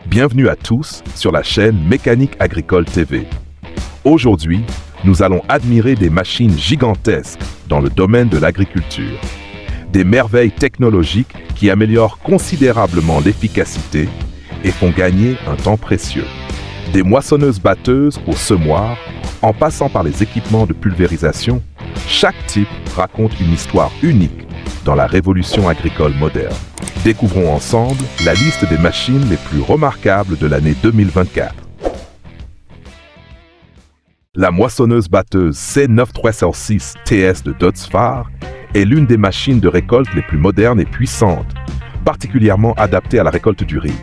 Bienvenue à tous sur la chaîne Mécanique Agricole TV. Aujourd'hui, nous allons admirer des machines gigantesques dans le domaine de l'agriculture. Des merveilles technologiques qui améliorent considérablement l'efficacité et font gagner un temps précieux. Des moissonneuses-batteuses au semoir, en passant par les équipements de pulvérisation, chaque type raconte une histoire unique dans la révolution agricole moderne. Découvrons ensemble la liste des machines les plus remarquables de l'année 2024. La moissonneuse-batteuse C9306 TS de Dotsfar est l'une des machines de récolte les plus modernes et puissantes, particulièrement adaptée à la récolte du riz.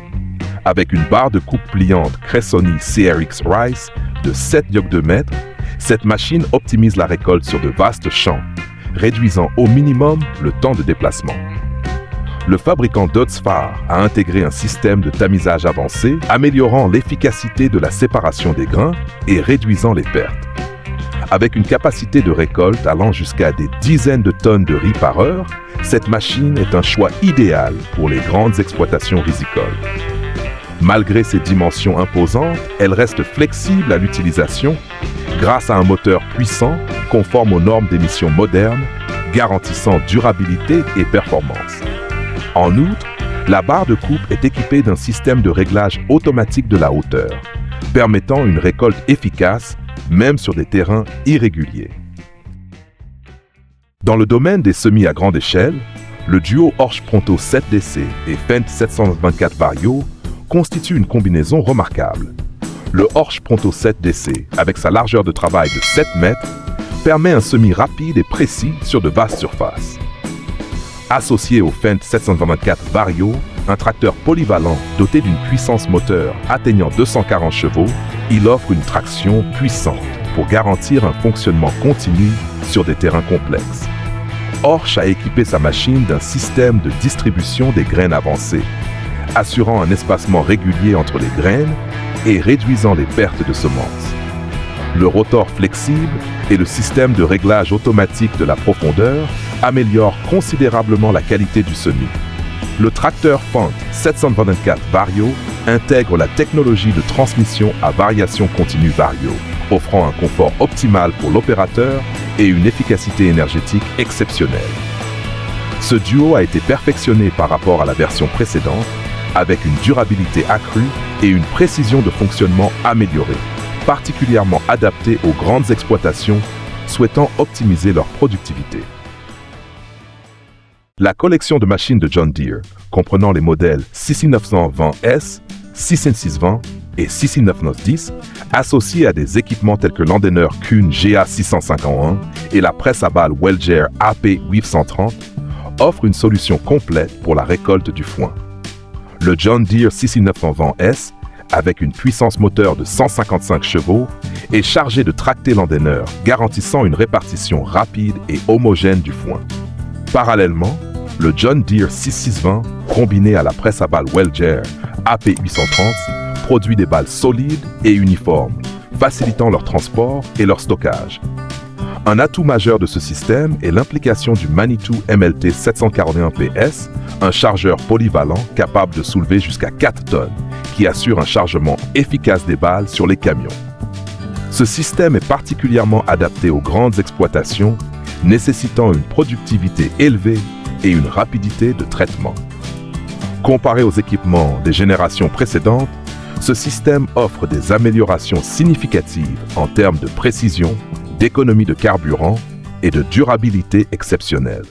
Avec une barre de coupe pliante Cressoni CRX Rice de 7,2 mètres, cette machine optimise la récolte sur de vastes champs, réduisant au minimum le temps de déplacement. Le fabricant Dotsfar a intégré un système de tamisage avancé, améliorant l'efficacité de la séparation des grains et réduisant les pertes. Avec une capacité de récolte allant jusqu'à des dizaines de tonnes de riz par heure, cette machine est un choix idéal pour les grandes exploitations rizicoles. Malgré ses dimensions imposantes, elle reste flexible à l'utilisation grâce à un moteur puissant conforme aux normes d'émission modernes, garantissant durabilité et performance. En outre, la barre de coupe est équipée d'un système de réglage automatique de la hauteur, permettant une récolte efficace même sur des terrains irréguliers. Dans le domaine des semis à grande échelle, le duo Horsch Pronto 7DC et Fendt 724 Vario constitue une combinaison remarquable. Le Horsch Pronto 7DC, avec sa largeur de travail de 7 mètres, permet un semis rapide et précis sur de vastes surfaces. Associé au Fendt 724 Vario, un tracteur polyvalent doté d'une puissance moteur atteignant 240 chevaux, il offre une traction puissante pour garantir un fonctionnement continu sur des terrains complexes. Horsch a équipé sa machine d'un système de distribution des graines avancées, assurant un espacement régulier entre les graines et réduisant les pertes de semences. Le rotor flexible et le système de réglage automatique de la profondeur améliorent considérablement la qualité du semis. Le tracteur Fendt 724 Vario intègre la technologie de transmission à variation continue Vario, offrant un confort optimal pour l'opérateur et une efficacité énergétique exceptionnelle. Ce duo a été perfectionné par rapport à la version précédente, avec une durabilité accrue et une précision de fonctionnement améliorée, particulièrement adaptée aux grandes exploitations souhaitant optimiser leur productivité. La collection de machines de John Deere, comprenant les modèles 6920S, 6620 et 66910, associés à des équipements tels que l'Andener Kuhn GA651 et la presse à balles Welger AP830, offre une solution complète pour la récolte du foin. Le John Deere 6920S, avec une puissance moteur de 155 chevaux, est chargé de tracter l'Andener, garantissant une répartition rapide et homogène du foin. Parallèlement, le John Deere 6620, combiné à la presse à balles Welger AP830, produit des balles solides et uniformes, facilitant leur transport et leur stockage. Un atout majeur de ce système est l'implication du Manitou MLT 741 PS, un chargeur polyvalent capable de soulever jusqu'à 4 tonnes, qui assure un chargement efficace des balles sur les camions. Ce système est particulièrement adapté aux grandes exploitations, nécessitant une productivité élevée et une rapidité de traitement. Comparé aux équipements des générations précédentes, ce système offre des améliorations significatives en termes de précision, d'économie de carburant et de durabilité exceptionnelle.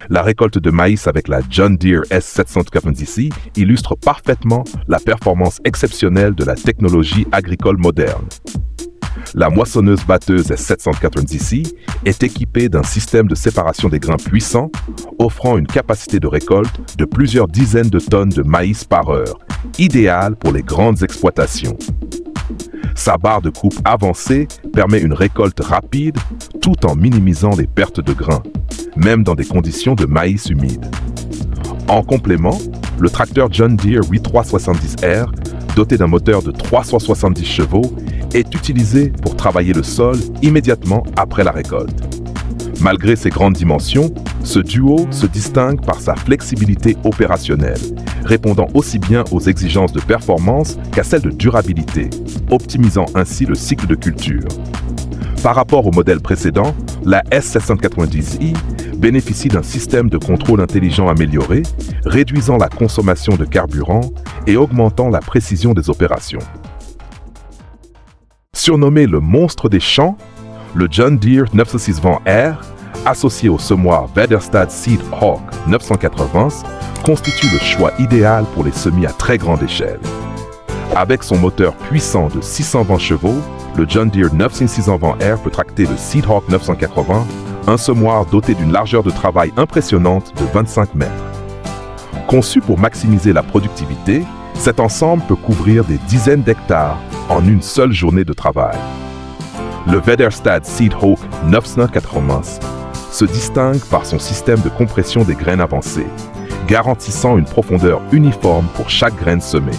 La récolte de maïs avec la John Deere S790i illustre parfaitement la performance exceptionnelle de la technologie agricole moderne. La moissonneuse-batteuse S790i est équipée d'un système de séparation des grains puissant, offrant une capacité de récolte de plusieurs dizaines de tonnes de maïs par heure, idéale pour les grandes exploitations. Sa barre de coupe avancée permet une récolte rapide tout en minimisant les pertes de grains, même dans des conditions de maïs humide. En complément, le tracteur John Deere 8370R, doté d'un moteur de 370 chevaux, est utilisé pour travailler le sol immédiatement après la récolte. Malgré ses grandes dimensions, ce duo se distingue par sa flexibilité opérationnelle, répondant aussi bien aux exigences de performance qu'à celles de durabilité, optimisant ainsi le cycle de culture. Par rapport au modèle précédent, la S790i bénéficie d'un système de contrôle intelligent amélioré, réduisant la consommation de carburant et augmentant la précision des opérations. Surnommé le monstre des champs, le John Deere 906-20R, associé au semoir Väderstad Seedhawk 980, constitue le choix idéal pour les semis à très grande échelle. Avec son moteur puissant de 620 chevaux, le John Deere 906-20R peut tracter le Seedhawk 980, un semoir doté d'une largeur de travail impressionnante de 25 mètres. Conçu pour maximiser la productivité, cet ensemble peut couvrir des dizaines d'hectares en une seule journée de travail. Le Väderstad Seedhawk 980 se distingue par son système de compression des graines avancé, garantissant une profondeur uniforme pour chaque graine semée.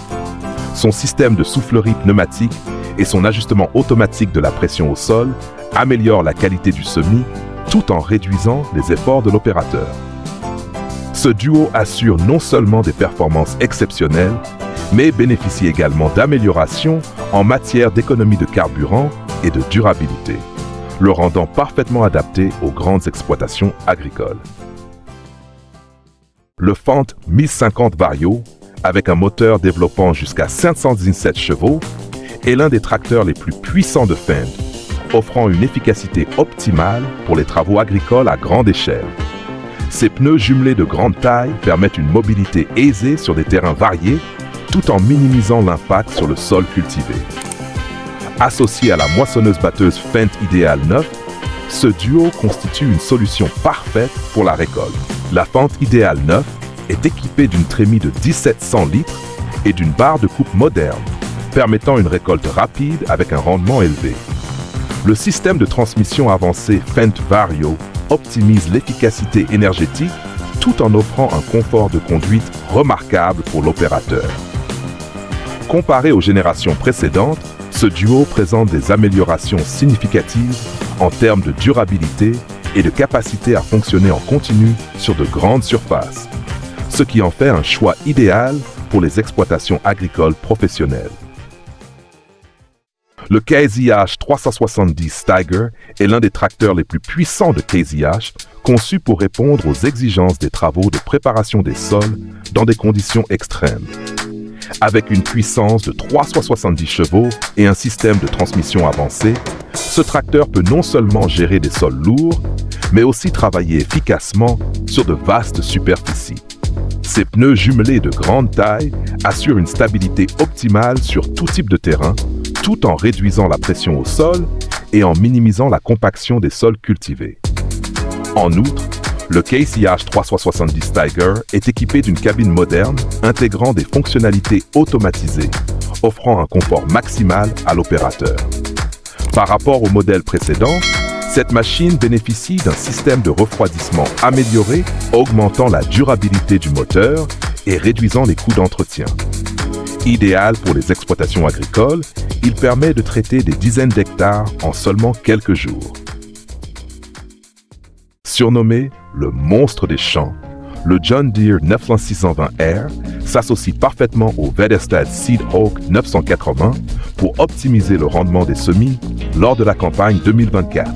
Son système de soufflerie pneumatique et son ajustement automatique de la pression au sol améliorent la qualité du semis tout en réduisant les efforts de l'opérateur. Ce duo assure non seulement des performances exceptionnelles, mais bénéficie également d'améliorations en matière d'économie de carburant et de durabilité, le rendant parfaitement adapté aux grandes exploitations agricoles. Le Fendt 1050 Vario, avec un moteur développant jusqu'à 517 chevaux, est l'un des tracteurs les plus puissants de Fendt, offrant une efficacité optimale pour les travaux agricoles à grande échelle. Ses pneus jumelés de grande taille permettent une mobilité aisée sur des terrains variés, tout en minimisant l'impact sur le sol cultivé. Associé à la moissonneuse-batteuse Fendt Ideal 9, ce duo constitue une solution parfaite pour la récolte. La Fendt Ideal 9 est équipée d'une trémie de 1700 litres et d'une barre de coupe moderne, permettant une récolte rapide avec un rendement élevé. Le système de transmission avancé Fendt Vario optimise l'efficacité énergétique tout en offrant un confort de conduite remarquable pour l'opérateur. Comparé aux générations précédentes, ce duo présente des améliorations significatives en termes de durabilité et de capacité à fonctionner en continu sur de grandes surfaces, ce qui en fait un choix idéal pour les exploitations agricoles professionnelles. Le Case IH 370 Steiger est l'un des tracteurs les plus puissants de Case IH, conçu pour répondre aux exigences des travaux de préparation des sols dans des conditions extrêmes. Avec une puissance de 370 chevaux et un système de transmission avancé, ce tracteur peut non seulement gérer des sols lourds, mais aussi travailler efficacement sur de vastes superficies. Ses pneus jumelés de grande taille assurent une stabilité optimale sur tout type de terrain, tout en réduisant la pression au sol et en minimisant la compaction des sols cultivés. En outre, le Case IH 370 Steiger est équipé d'une cabine moderne intégrant des fonctionnalités automatisées, offrant un confort maximal à l'opérateur. Par rapport au modèle précédent, cette machine bénéficie d'un système de refroidissement amélioré, augmentant la durabilité du moteur et réduisant les coûts d'entretien. Idéal pour les exploitations agricoles, il permet de traiter des dizaines d'hectares en seulement quelques jours. Surnommé le monstre des champs, le John Deere 906-20R s'associe parfaitement au Väderstad Seedhawk 980 pour optimiser le rendement des semis lors de la campagne 2024.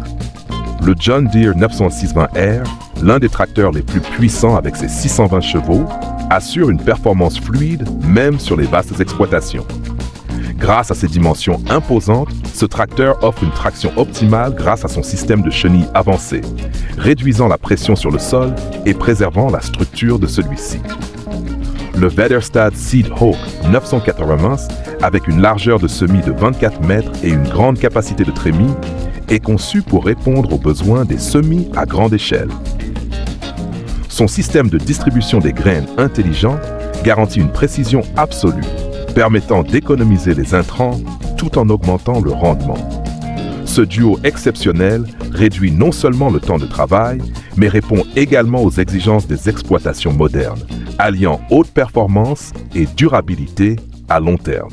Le John Deere 906-20R, l'un des tracteurs les plus puissants avec ses 620 chevaux, assure une performance fluide même sur les vastes exploitations. Grâce à ses dimensions imposantes, ce tracteur offre une traction optimale grâce à son système de chenilles avancé, réduisant la pression sur le sol et préservant la structure de celui-ci. Le Väderstad Seedhawk 980, avec une largeur de semis de 24 mètres et une grande capacité de trémie, est conçu pour répondre aux besoins des semis à grande échelle. Son système de distribution des graines intelligent garantit une précision absolue, permettant d'économiser les intrants tout en augmentant le rendement. Ce duo exceptionnel réduit non seulement le temps de travail, mais répond également aux exigences des exploitations modernes, alliant haute performance et durabilité à long terme.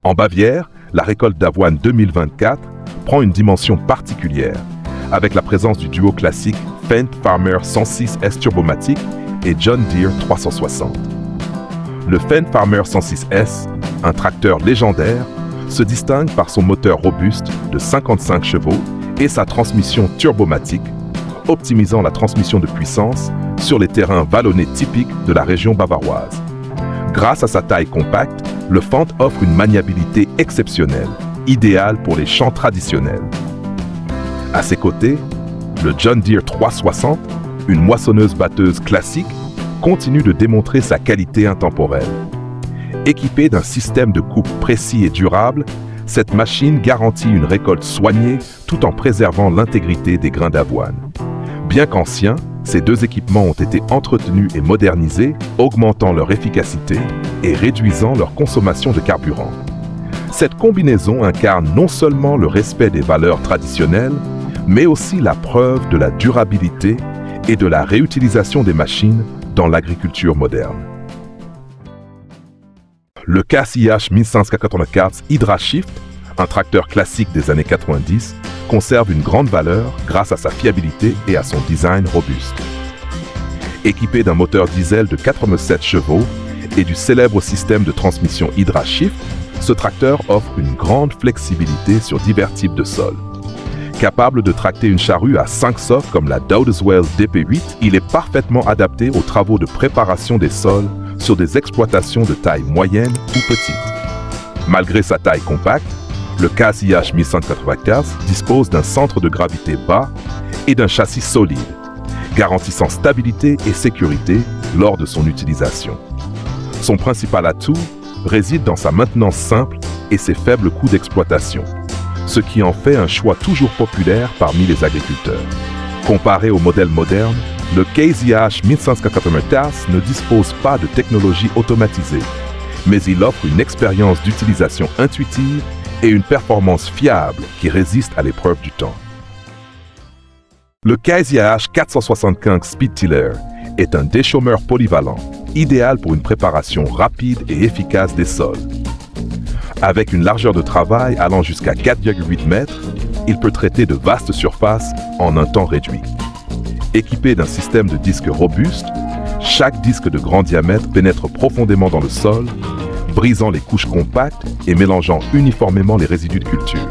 En Bavière, la récolte d'avoine 2024 prend une dimension particulière, avec la présence du duo classique Fendt Farmer 106S Turbomatic et John Deere 360. Le Fendt Farmer 106S, un tracteur légendaire, se distingue par son moteur robuste de 55 chevaux et sa transmission turbomatique, optimisant la transmission de puissance sur les terrains vallonnés typiques de la région bavaroise. Grâce à sa taille compacte, le Fendt offre une maniabilité exceptionnelle, idéale pour les champs traditionnels. À ses côtés, le John Deere 360, une moissonneuse-batteuse classique, continue de démontrer sa qualité intemporelle. Équipée d'un système de coupe précis et durable, cette machine garantit une récolte soignée tout en préservant l'intégrité des grains d'avoine. Bien qu'anciens, ces deux équipements ont été entretenus et modernisés, augmentant leur efficacité et réduisant leur consommation de carburant. Cette combinaison incarne non seulement le respect des valeurs traditionnelles, mais aussi la preuve de la durabilité et de la réutilisation des machines dans l'agriculture moderne. Le Case IH 1584 HydraShift, un tracteur classique des années 90, conserve une grande valeur grâce à sa fiabilité et à son design robuste. Équipé d'un moteur diesel de 87 chevaux et du célèbre système de transmission HydraShift, ce tracteur offre une grande flexibilité sur divers types de sols. Capable de tracter une charrue à 5 softs comme la Dowdeswell DP8, il est parfaitement adapté aux travaux de préparation des sols sur des exploitations de taille moyenne ou petite. Malgré sa taille compacte, le Case IH 1195 dispose d'un centre de gravité bas et d'un châssis solide, garantissant stabilité et sécurité lors de son utilisation. Son principal atout réside dans sa maintenance simple et ses faibles coûts d'exploitation, ce qui en fait un choix toujours populaire parmi les agriculteurs. Comparé aux modèles modernes, le Case IH 1594 ne dispose pas de technologie automatisée, mais il offre une expérience d'utilisation intuitive et une performance fiable qui résiste à l'épreuve du temps. Le Case IH 475 Speed Tiller est un déchaumeur polyvalent, idéal pour une préparation rapide et efficace des sols. Avec une largeur de travail allant jusqu'à 4,8 mètres, il peut traiter de vastes surfaces en un temps réduit. Équipé d'un système de disques robuste, chaque disque de grand diamètre pénètre profondément dans le sol, brisant les couches compactes et mélangeant uniformément les résidus de culture.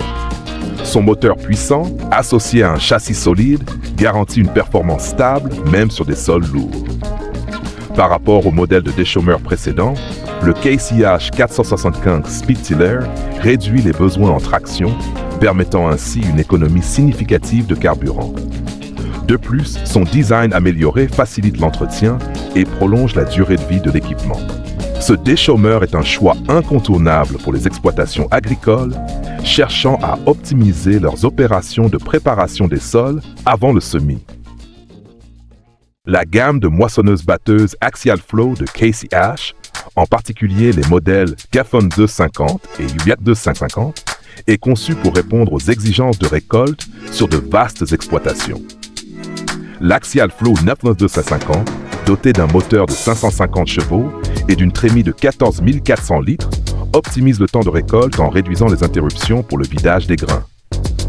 Son moteur puissant, associé à un châssis solide, garantit une performance stable même sur des sols lourds. Par rapport au modèle de déchaumeur précédent, le Case IH 475 Speed Tiller réduit les besoins en traction, permettant ainsi une économie significative de carburant. De plus, son design amélioré facilite l'entretien et prolonge la durée de vie de l'équipement. Ce déchaumeur est un choix incontournable pour les exploitations agricoles cherchant à optimiser leurs opérations de préparation des sols avant le semis. La gamme de moissonneuses-batteuses Axial Flow de Case IH, en particulier les modèles Gaffon 250 et Yuliak 250, est conçue pour répondre aux exigences de récolte sur de vastes exploitations. L'Axial Flow 99250, doté d'un moteur de 550 chevaux et d'une trémie de 14 400 litres, optimise le temps de récolte en réduisant les interruptions pour le vidage des grains.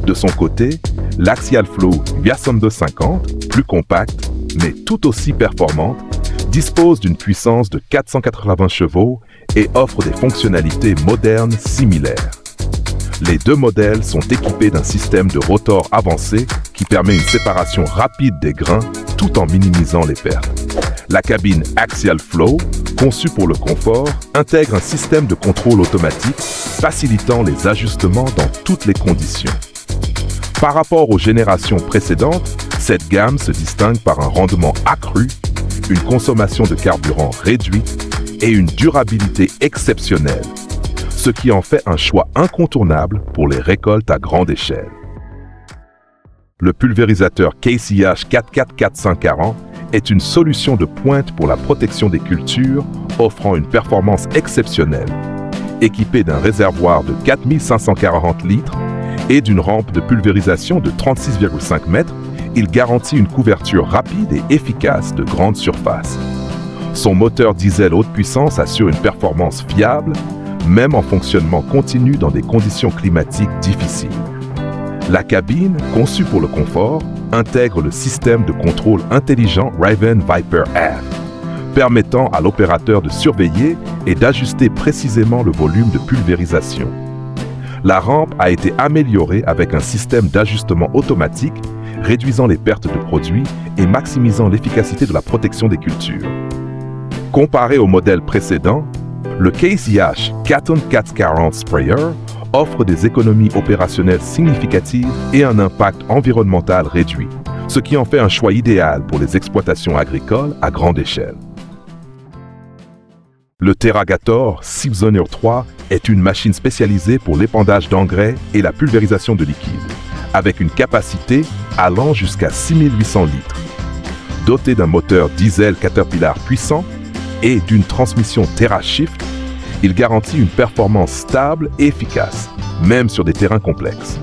De son côté, l'Axial Flow 250, plus compacte, mais tout aussi performante, dispose d'une puissance de 480 chevaux et offre des fonctionnalités modernes similaires. Les deux modèles sont équipés d'un système de rotor avancé qui permet une séparation rapide des grains tout en minimisant les pertes. La cabine Axial Flow, conçue pour le confort, intègre un système de contrôle automatique facilitant les ajustements dans toutes les conditions. Par rapport aux générations précédentes, cette gamme se distingue par un rendement accru, une consommation de carburant réduite et une durabilité exceptionnelle, ce qui en fait un choix incontournable pour les récoltes à grande échelle. Le pulvérisateur Case IH 44440 est une solution de pointe pour la protection des cultures, offrant une performance exceptionnelle. Équipé d'un réservoir de 4540 litres et d'une rampe de pulvérisation de 36,5 mètres, il garantit une couverture rapide et efficace de grandes surfaces. Son moteur diesel haute puissance assure une performance fiable, même en fonctionnement continu dans des conditions climatiques difficiles. La cabine, conçue pour le confort, intègre le système de contrôle intelligent Raven Viper Air, permettant à l'opérateur de surveiller et d'ajuster précisément le volume de pulvérisation. La rampe a été améliorée avec un système d'ajustement automatique, réduisant les pertes de produits et maximisant l'efficacité de la protection des cultures. Comparé au modèle précédent, le Case IH Caton 440 Sprayer offre des économies opérationnelles significatives et un impact environnemental réduit, ce qui en fait un choix idéal pour les exploitations agricoles à grande échelle. Le TerraGator Seepsoner 3 est une machine spécialisée pour l'épandage d'engrais et la pulvérisation de liquide, avec une capacité allant jusqu'à 6800 litres. Doté d'un moteur diesel Caterpillar puissant et d'une transmission TerraShift, il garantit une performance stable et efficace, même sur des terrains complexes.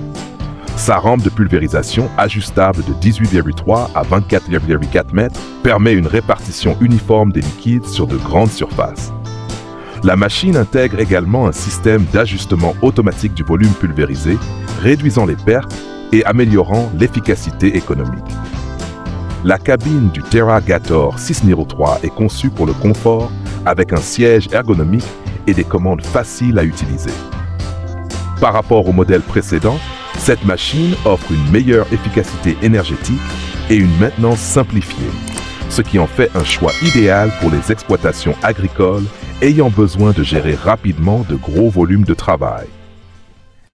Sa rampe de pulvérisation ajustable de 18,3 à 24,4 mètres permet une répartition uniforme des liquides sur de grandes surfaces. La machine intègre également un système d'ajustement automatique du volume pulvérisé, réduisant les pertes et améliorant l'efficacité économique. La cabine du TerraGator 603 est conçue pour le confort avec un siège ergonomique et des commandes faciles à utiliser. Par rapport au modèle précédent, cette machine offre une meilleure efficacité énergétique et une maintenance simplifiée, ce qui en fait un choix idéal pour les exploitations agricoles ayant besoin de gérer rapidement de gros volumes de travail.